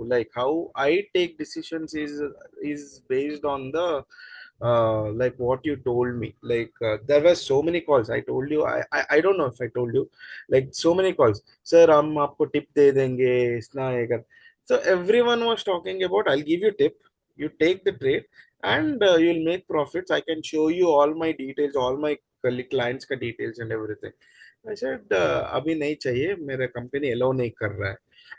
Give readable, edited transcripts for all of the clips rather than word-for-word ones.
like how I take decisions is based on the like what you told me. Like there were so many calls. I told you, I don't know if I told you, like so many calls. Sir, हम आपको tip दे देंगे, इतना ये कर. So everyone was talking about, I'll give you tip, you take the trade, and you'll make profits. I can show you all my details, all my clients का details and everything. I said, अभी नहीं चाहिए, मेरा company allow नहीं कर रहा है.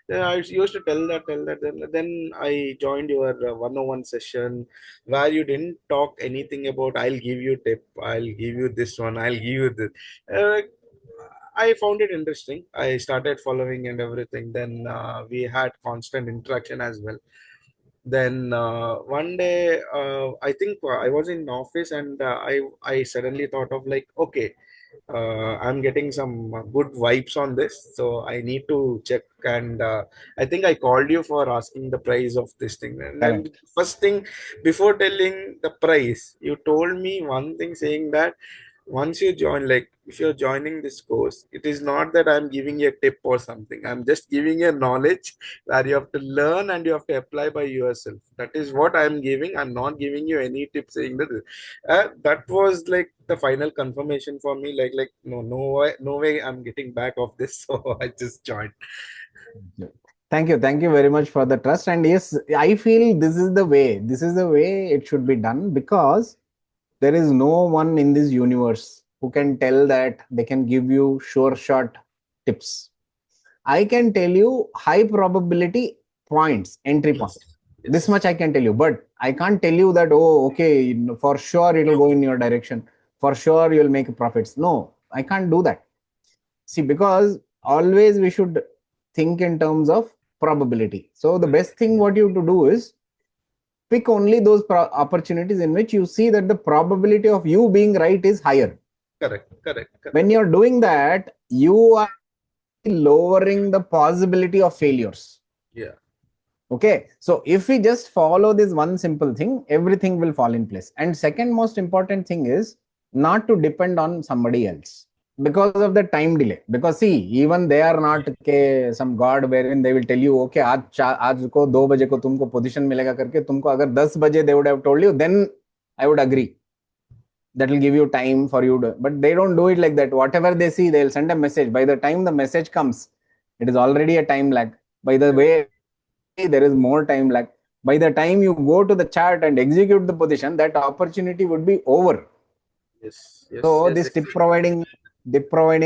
Then I used to tell that. Then I joined your 101 session where you didn't talk anything about, I'll give you tip, I'll give you this one, I'll give you this. Uh, I found it interesting. I started following and everything. Then we had constant interaction as well. Then one day, I think I was in office, and I suddenly thought of like, okay, I'm getting some good vibes on this, so I need to check. And I think I called you for asking the price of this thing. And then Correct. first thing, before telling the price, you told me one thing, saying that once you join, like if you're joining this course, it is not that I'm giving you a tip or something. I'm just giving you knowledge where you have to learn and you have to apply by yourself. That is what I'm giving. I'm not giving you any tip saying that. That was like the final confirmation for me. Like no, no way, I'm getting back of this. So I just joined. Thank you very much for the trust. And yes, I feel this is the way. This is the way it should be done, because there is no one in this universe who can tell that they can give you sure shot tips. I can tell you high probability points, entry point. Yes, This yes, much I can tell you, but I can't tell you that, oh, okay, for sure it'll go in your direction. For sure you'll make profits. No, I can't do that. See, because always we should think in terms of probability. So the best thing what you have to do is pick only those opportunities in which you see that the probability of you being right is higher. correct. When you're doing that, you are lowering the possibility of failures. Yeah, Okay, so if we just follow this one simple thing, everything will fall in place. And second most important thing is not to depend on somebody else because of the time delay. Because see, even they are not some god wherein they will tell you, okay, आज को 2 बजे को तुमको position मिलेगा करके, तुमको अगर 10 बजे they would have told you, then I would agree. That will give you time for you to, but they don't do it like that. Whatever they see, they'll send a message. By the time the message comes, it is already a time lag. By the way, there is more time lag. By the time you go to the chart and execute the position, that opportunity would be over. So yes, this tip providing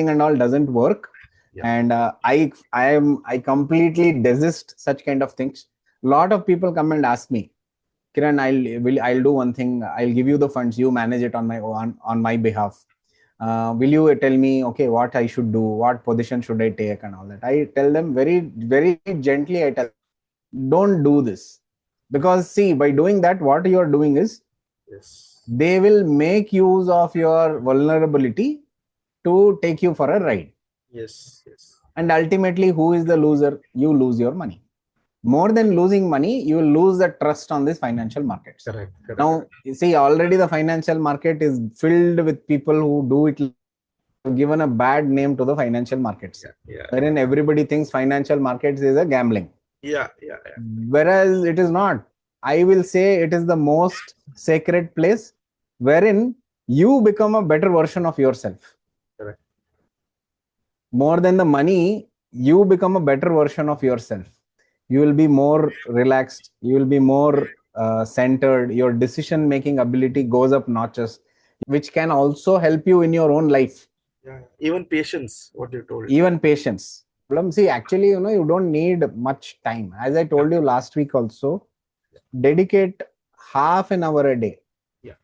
and all doesn't work. yeah, And I completely desist such kind of things. A lot of people come and ask me, Kiran, I'll do one thing. I'll give you the funds. You manage it on my behalf. Will you tell me, okay, what I should do? What position should I take and all that? I tell them very gently. I tell them, don't do this, because see, by doing that, what you are doing is yes, they will make use of your vulnerability to take you for a ride. yes. And ultimately, who is the loser? You lose your money. More than losing money, you will lose the trust on these financial markets. Correct. Now, you see, already the financial market is filled with people who do it, given a bad name to the financial markets, wherein everybody thinks financial markets is a gambling. Yeah. Whereas it is not. I will say it is the most sacred place wherein you become a better version of yourself. Correct. More than the money, you become a better version of yourself. You will be more relaxed. You will be more centered. Your decision making ability goes up notches, which can also help you in your own life. Yeah. Even patience, what you told. Even patience. See, actually, you don't need much time. As I told you last week also, dedicate half an hour a day. Yeah.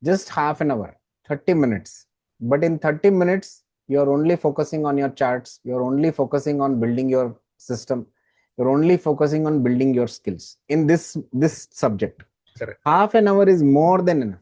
Just half an hour, 30 minutes. But in 30 minutes, you're only focusing on your charts. You're only focusing on building your system. You're only focusing on building your skills in this subject. Correct. Half an hour is more than enough.